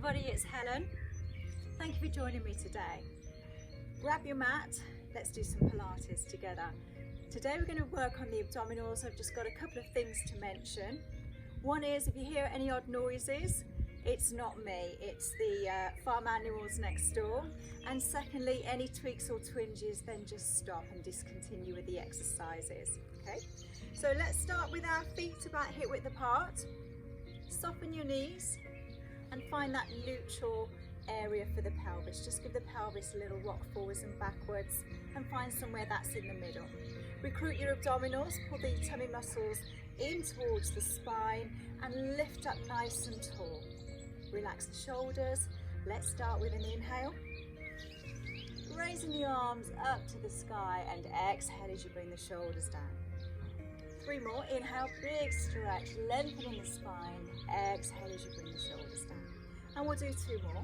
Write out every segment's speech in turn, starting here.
everybody, it's Helen. Thank you for joining me today. Grab your mat, let's do some Pilates together. Today we're going to work on the abdominals. I've just got a couple of things to mention. One is, if you hear any odd noises, it's not me, it's the farm animals next door. And secondly, any tweaks or twinges, then just stop and discontinue with the exercises. Okay, so let's start with our feet about hip width apart. Soften your knees and find that neutral area for the pelvis. Just give the pelvis a little rock forwards and backwards and find somewhere that's in the middle. Recruit your abdominals, pull the tummy muscles in towards the spine and lift up nice and tall. Relax the shoulders. Let's start with an inhale. Raising the arms up to the sky and exhale as you bring the shoulders down. 3 more. Inhale, big stretch, lengthening the spine. Exhale as you bring the shoulders down. And we'll do 2 more.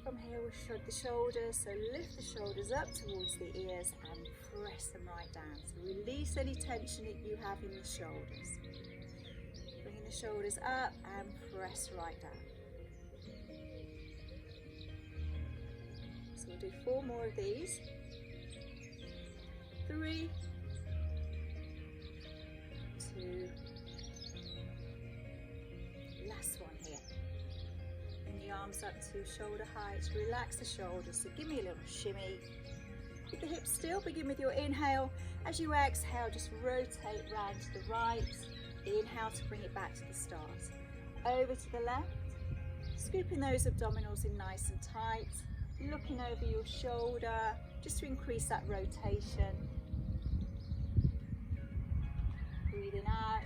From here we'll shrug the shoulders, so lift the shoulders up towards the ears and press them right down. So release any tension that you have in the shoulders. Bringing the shoulders up and press right down. So we'll do 4 more of these. 3, 2, last one here. Bring the arms up to shoulder height, relax the shoulders, so give me a little shimmy. Keep the hips still, begin with your inhale. As you exhale, just rotate round to the right. Inhale to bring it back to the start. Over to the left, scooping those abdominals in nice and tight. Looking over your shoulder, just to increase that rotation. Breathing out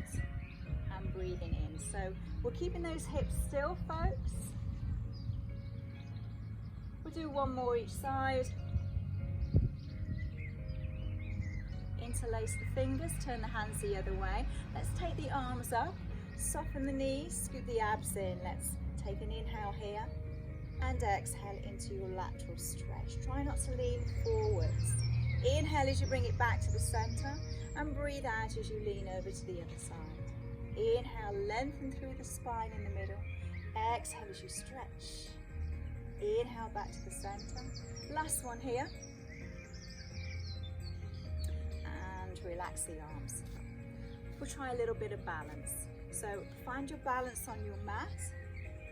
and breathing in. So we're keeping those hips still, folks. We'll do 1 more each side. Interlace the fingers, turn the hands the other way. Let's take the arms up, soften the knees, scoop the abs in. Let's take an inhale here. And exhale into your lateral stretch. Try not to lean forwards. Inhale as you bring it back to the center and breathe out as you lean over to the other side. Inhale, lengthen through the spine in the middle. Exhale as you stretch. Inhale back to the center. Last one here. And relax the arms. We'll try a little bit of balance. So find your balance on your mat.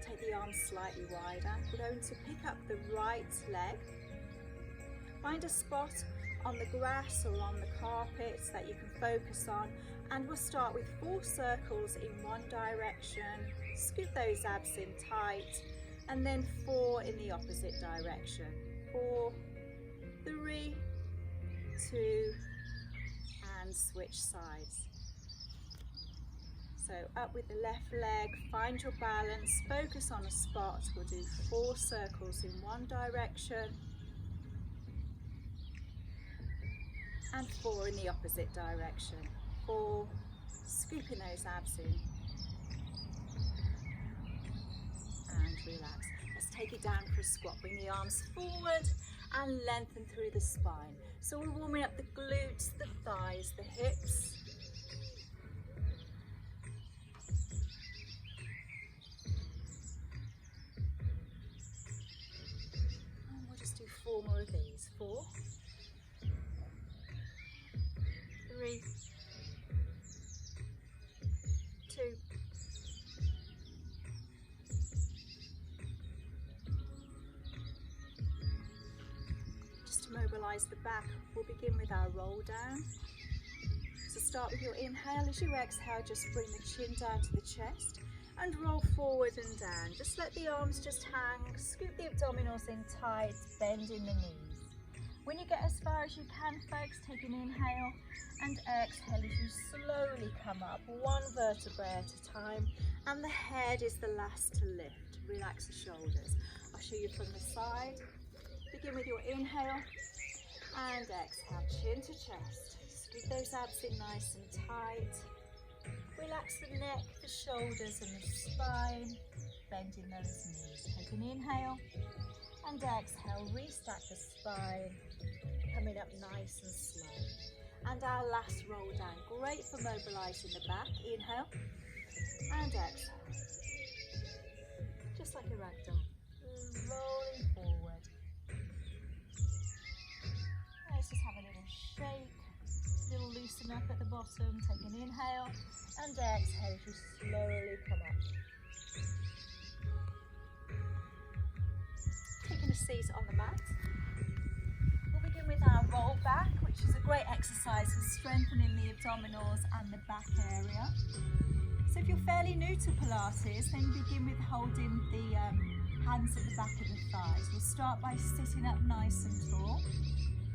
Take the arms slightly wider. We're going to pick up the right leg. Find a spot on the grass or on the carpet that you can focus on, and we'll start with 4 circles in one direction. Scoop those abs in tight, and then 4 in the opposite direction. 4, 3, 2, and switch sides. So up with the left leg, find your balance, focus on a spot. We'll do 4 circles in one direction and 4 in the opposite direction. 4, scooping those abs in and relax. Let's take it down for a squat. Bring the arms forward and lengthen through the spine. So we're warming up the glutes, the thighs, the hips. Do 4 more of these. 4, 3, 2, just to mobilize the back, we'll begin with our roll down. So start with your inhale. As you exhale, just bring the chin down to the chest and roll forward and down. Just let the arms just hang, scoop the abdominals in tight, bend in the knees. When you get as far as you can, folks, take an inhale and exhale as you slowly come up, 1 vertebra at a time, and the head is the last to lift. Relax the shoulders. I'll show you from the side. Begin with your inhale and exhale, chin to chest. Scoop those abs in nice and tight. Relax the neck, the shoulders and the spine, bending those knees. Take an inhale and exhale, restack the spine, coming up nice and slow. And our last roll down, great for mobilising the back. Inhale and exhale. Just like a ragdoll, rolling forward. Let's just have a little shake, a little loosen up at the bottom. Take an inhale and exhale as you slowly come up. Taking a seat on the mat. We'll begin with our roll back, which is a great exercise for strengthening the abdominals and the back area. So if you're fairly new to Pilates, then begin with holding the hands at the back of the thighs. We'll start by sitting up nice and tall.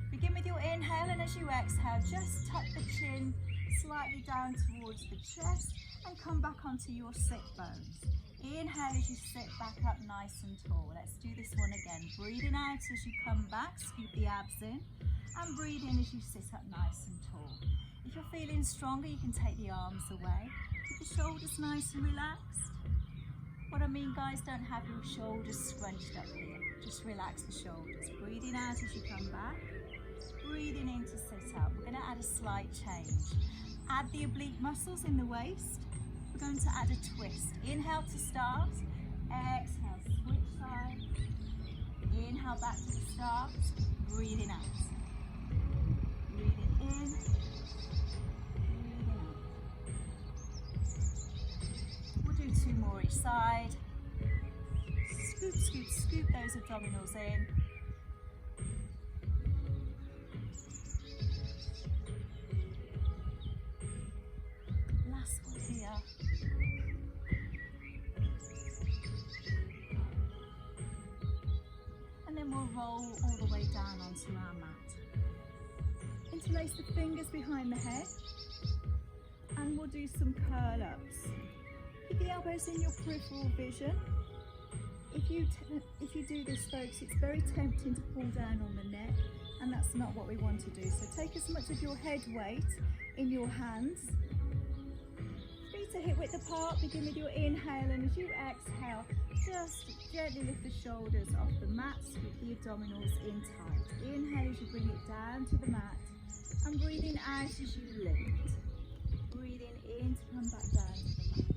Begin with your inhale, and as you exhale, just tuck the chin slightly down towards the chest and come back onto your sit bones. Inhale as you sit back up nice and tall. Let's do this one again. Breathing out as you come back, scoop the abs in, and breathe in as you sit up nice and tall. If you're feeling stronger, you can take the arms away. Keep the shoulders nice and relaxed. What I mean, guys, don't have your shoulders scrunched up here. Just relax the shoulders. Breathing out as you come back. Breathing in to sit up. We're going to add a slight change. Add the oblique muscles in the waist. We're going to add a twist. Inhale to start. Exhale, switch sides. Inhale back to the start. Breathing out. Breathing in. Breathing out. We'll do 2 more each side. Scoop, scoop, scoop those abdominals in. Last one here. And then we'll roll all the way down onto our mat. Interlace the fingers behind the head. And we'll do some curl ups. Keep the elbows in your peripheral vision. If you do this, folks, it's very tempting to pull down on the neck, and that's not what we want to do. So take as much of your head weight in your hands. Feet are hip width apart. Begin with your inhale, and as you exhale, just gently lift the shoulders off the mat. Scoop the abdominals in tight. Inhale as you bring it down to the mat, and breathing out as you lift. Breathing in to come back down to the mat.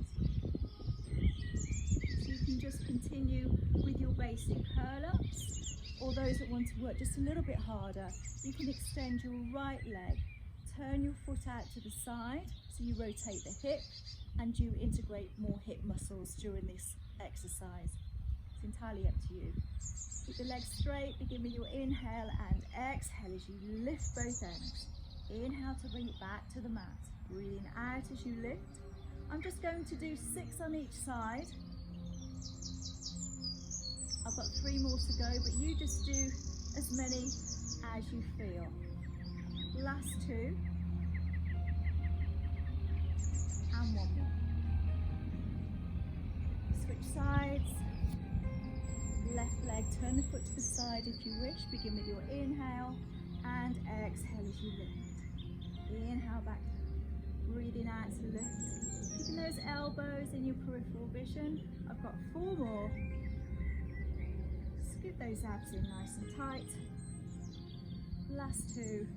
Just continue with your basic curl-ups, or those that want to work just a little bit harder, you can extend your right leg, turn your foot out to the side, so you rotate the hip and you integrate more hip muscles during this exercise. It's entirely up to you. Keep the legs straight, begin with your inhale and exhale as you lift both ends. Inhale to bring it back to the mat, breathing out as you lift. I'm just going to do 6 on each side. I've got 3 more to go, but you just do as many as you feel. Last 2. And 1 more. Switch sides. Left leg, turn the foot to the side if you wish. Begin with your inhale and exhale as you lift. Inhale back, breathing out to lift. Keeping those elbows in your peripheral vision. I've got 4 more. Scoop those abs in nice and tight. Last 2.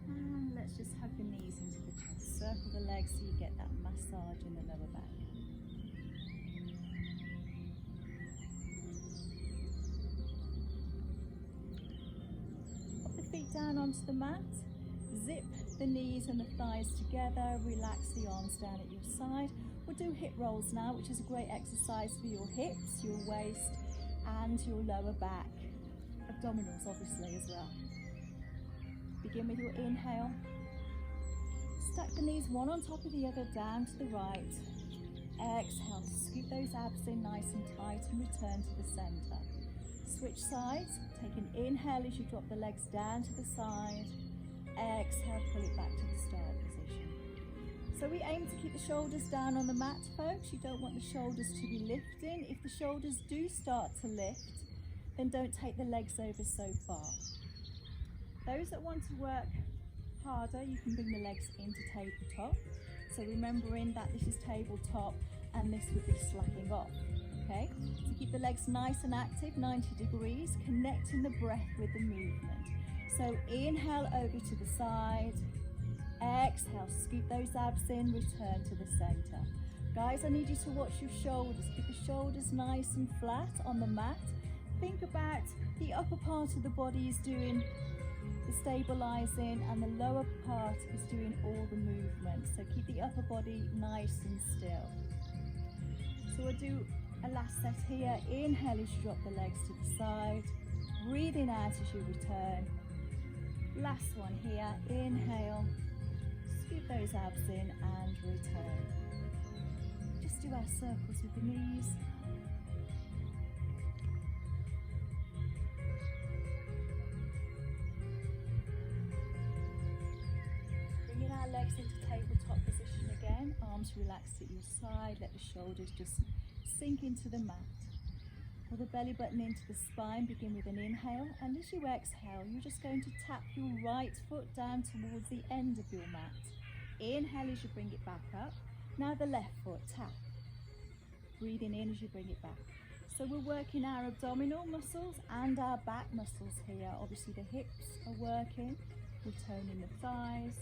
And let's just hug the knees into the chest. Circle the legs so you get that massage in the lower back. Pop the feet down onto the mat. Zip the knees and the thighs together. Relax the arms down at your side. We'll do hip rolls now, which is a great exercise for your hips, your waist, and your lower back. Abdominals, obviously, as well. Begin with your inhale. Stack the knees one on top of the other, down to the right. Exhale, scoop those abs in nice and tight and return to the center. Switch sides. Take an inhale as you drop the legs down to the side. Exhale, pull it back to the start position. So we aim to keep the shoulders down on the mat, folks. You don't want the shoulders to be lifting. If the shoulders do start to lift, then don't take the legs over so far. Those that want to work harder, you can bring the legs into tabletop. So remembering that this is tabletop and this would be slacking off. Okay, so keep the legs nice and active, 90 degrees, connecting the breath with the movement. So inhale over to the side, exhale, scoop those abs in, return to the center. Guys, I need you to watch your shoulders. Keep the shoulders nice and flat on the mat. Think about the upper part of the body is doing the stabilizing and the lower part is doing all the movement. So keep the upper body nice and still. So we'll do a last set here. Inhale as you drop the legs to the side. Breathing out as you return. Last one here. Inhale. Scoop those abs in and return. Just do our circles with the knees. Bringing our legs into tabletop position again. Arms relaxed at your side. Let the shoulders just sink into the mat. Pull the belly button into the spine. Begin with an inhale. And as you exhale, you're just going to tap your right foot down towards the end of your mat. Inhale as you bring it back up. Now the left foot, tap. Breathing in as you bring it back. So we're working our abdominal muscles and our back muscles here. Obviously the hips are working. We're toning the thighs.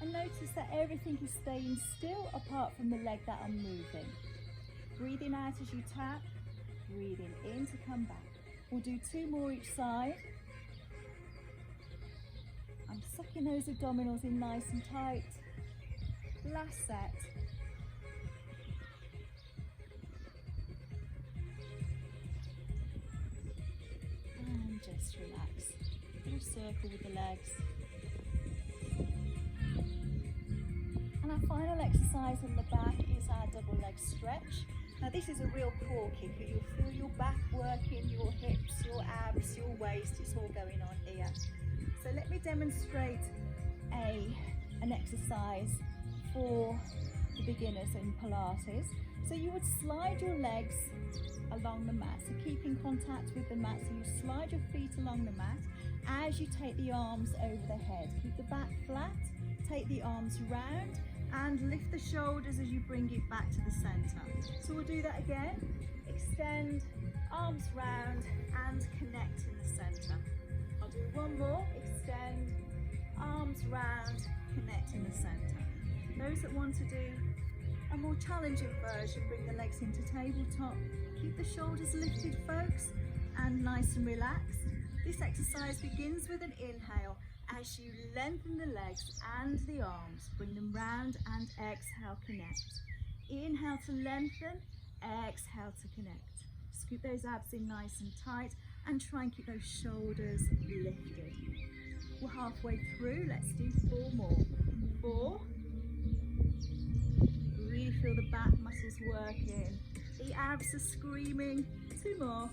And notice that everything is staying still apart from the leg that I'm moving. Breathing out as you tap. Breathing in to come back. We'll do 2 more each side. I'm sucking those abdominals in nice and tight. Last set. And just relax. Little circle with the legs. And our final exercise on the back is our double leg stretch. Now this is a real core kicker. You'll feel your back working, your hips, your abs, your waist. It's all going on here. So let me demonstrate an exercise for the beginners in Pilates. So you would slide your legs along the mat. So keep in contact with the mat. So you slide your feet along the mat as you take the arms over the head. Keep the back flat, take the arms round and lift the shoulders as you bring it back to the center. So we'll do that again. Extend, arms round and connect in the center. I'll do one more. Extend, arms round, connect in the center. Those that want to do a more challenging version, bring the legs into tabletop. Keep the shoulders lifted, folks, and nice and relaxed. This exercise begins with an inhale as you lengthen the legs and the arms. Bring them round and exhale, connect. Inhale to lengthen, exhale to connect. Scoop those abs in nice and tight and try and keep those shoulders lifted. We're halfway through. Let's do 4 more. 4. Really feel the back muscles working. The abs are screaming. 2 more.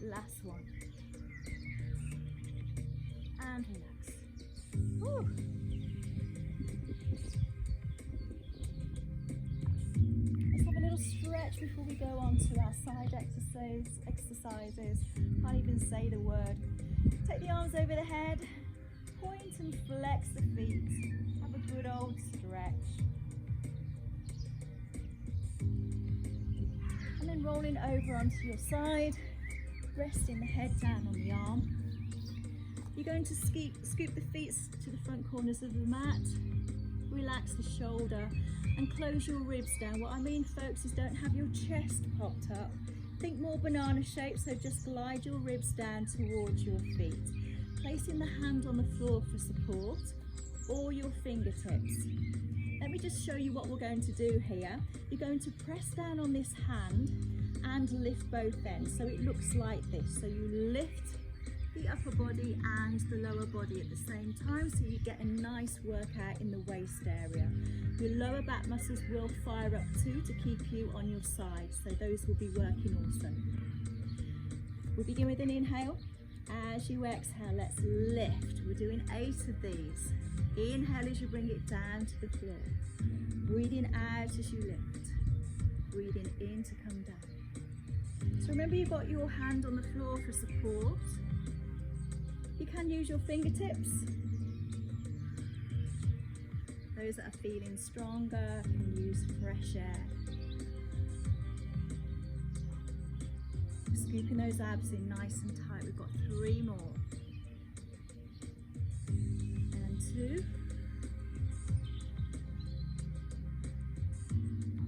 Last one. And relax. Woo. Let's have a little stretch before we go on to our side exercises. Can't even say the word. Take the arms over the head. Point and flex the feet. Have a good old stretch. And then rolling over onto your side. Resting the head down on the arm. You're going to scoop the feet to the front corners of the mat. Relax the shoulder and close your ribs down. What I mean, folks, is don't have your chest popped up. Think more banana shape, so just glide your ribs down towards your feet. Placing the hand on the floor for support or your fingertips. Let me just show you what we're going to do here. You're going to press down on this hand and lift both ends. So it looks like this. So you lift the upper body and the lower body at the same time, so you get a nice workout in the waist area. Your lower back muscles will fire up too to keep you on your side, so those will be working also. We'll begin with an inhale. As you exhale, let's lift. We're doing 8 of these. Inhale as you bring it down to the floor. Breathing out as you lift. Breathing in to come down. So remember, you've got your hand on the floor for support. You can use your fingertips. Those that are feeling stronger can use fresh air. Scooping those abs in nice and tight. We've got 3 more. And 2.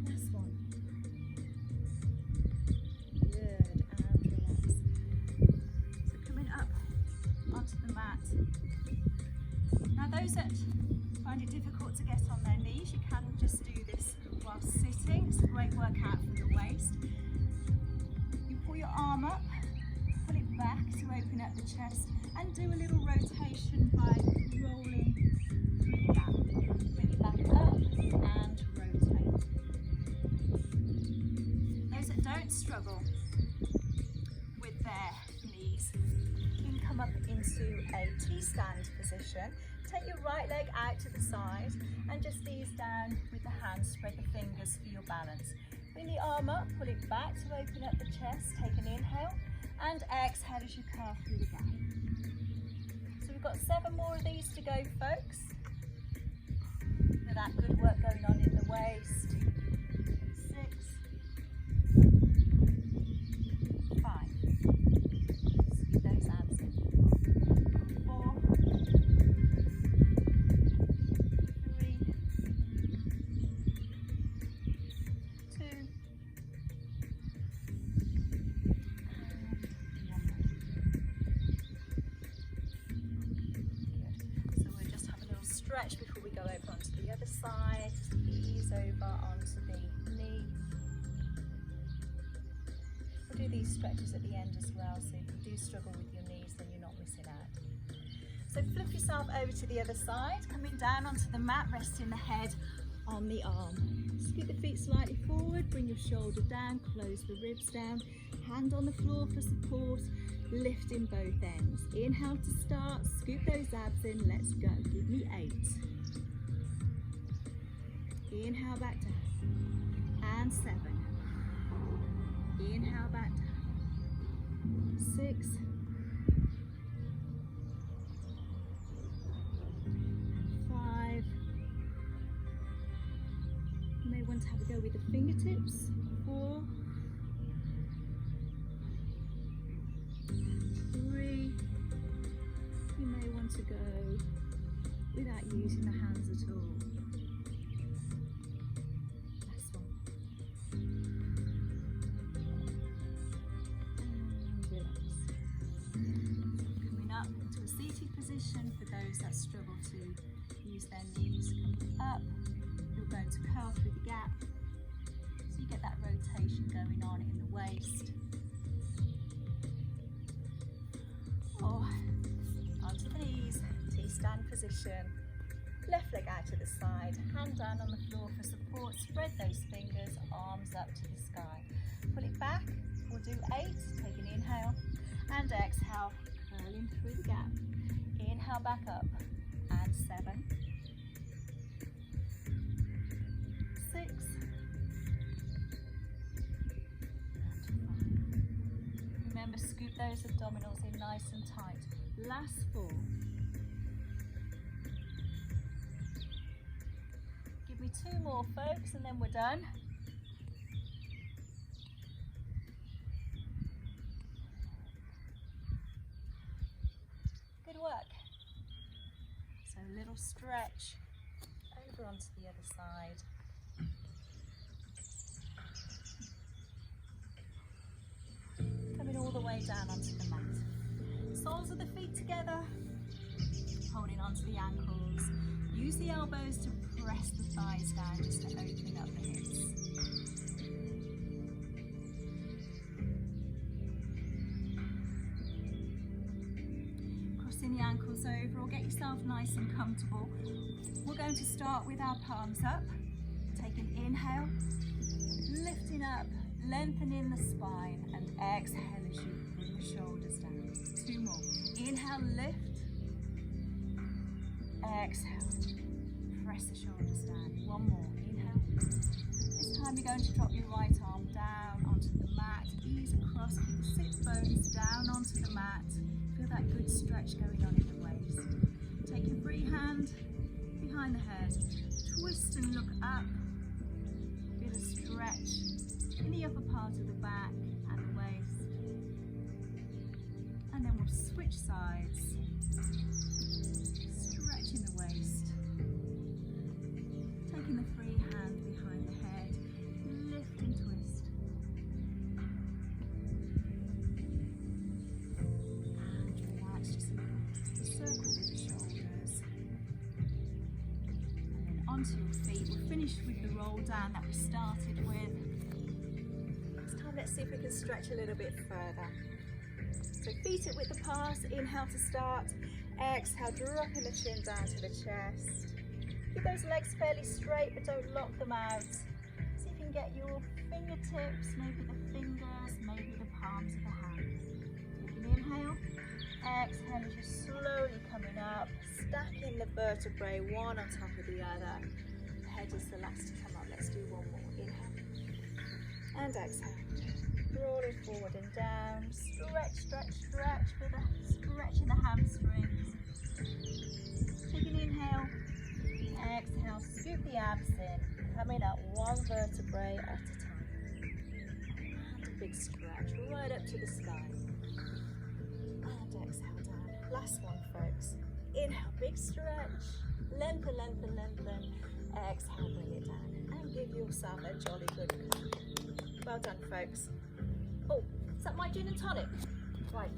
Last one. Good, and relax. So coming up onto the mat. Now those that find it difficult to get on their knees, you can just do this while sitting. It's a great workout for the waist. You pull your arm up, pull it back to open up the chest, and do a little rotation by rolling through the gap. Bring it back up and rotate. Those that don't struggle with their knees, you can come up into a T-stand position. Take your right leg out to the side and just ease down with the hands, spread the fingers for your balance. Bring the arm up, pull it back to open up the chest, take an inhale and exhale as you curl through the gap. So we've got 7 more of these to go, folks. Look at that good work going on in the waist. 6, 5. Scoop those abs in. 4, 3, 2, stretch before we go over onto the other side. Just ease over onto the knee. We'll do these stretches at the end as well, so if you do struggle with your knees, then you're not missing out. So flip yourself over to the other side, coming down onto the mat, resting the head on the arm. Scoot the feet slightly forward, bring your shoulder down, close the ribs down, hand on the floor for support, lifting both ends. Inhale to start, scoop those abs in, let's go. Give me 8. Inhale back down, and 7. Inhale back down, 6, 5. You may want to have a go with the fingertips. 4, 3. You may want to go without using the hands at all. Last one. And relax. Coming up into a seated position for those that struggle to use their knees. Coming up, you're going to curl through the gap. So you get that rotation going on in the waist. Oh, onto the knees, T-stand position. Left leg out to the side, hand down on the floor for support. Spread those fingers, arms up to the sky. Pull it back, we'll do 8, take an inhale, and exhale, curling through the gap. Inhale back up, and 7, 6, and 5. Remember, scoop those abdominals in nice and tight. Last 4. Give me 2 more, folks, and then we're done. Good work. So a little stretch over onto the other side. Coming all the way down onto the mat. Soles of the feet together, holding onto the ankles. Use the elbows to press the thighs down just to open up the hips. Crossing the ankles over, or get yourself nice and comfortable. We're going to start with our palms up. Take an inhale, lifting up, lengthening the spine, and exhale as you bring the shoulders down. 2 more. Inhale, lift. Exhale. Press the shoulders down. 1 more. Inhale. This time you're going to drop your right arm down onto the mat. Ease across, keep the sit bones down onto the mat. Feel that good stretch going on in the waist. Take your free hand behind the head. Twist and look up. Feel a stretch in the upper part of the back and the waist. we'll switch sides. Stretching the waist. Taking the free hand behind the head. Lift and twist. And relax, just a little circle with the shoulders. And then onto your feet. We'll finish with the roll down that we started with. This time let's see if we can stretch a little bit further. So feet at width apart, inhale to start. Exhale, dropping the chin down to the chest. Keep those legs fairly straight, but don't lock them out. See if you can get your fingertips, maybe the fingers, maybe the palms of the hands. Take an inhale. Exhale as you're slowly coming up, stacking the vertebrae one on top of the other. The head is the last to come up. Let's do one more. Inhale. And exhale. Rolling forward and down. Stretch, stretch, stretch. Stretching the hamstrings. Take an inhale. Exhale, scoop the abs in, coming up one vertebrae at a time. And a big stretch right up to the sky. And exhale down. Last one, folks. Inhale, big stretch. Lengthen, lengthen, lengthen. Exhale, bring it down. And give yourself a jolly good clap. Well done, folks. Oh, is that my gin and tonic? Right.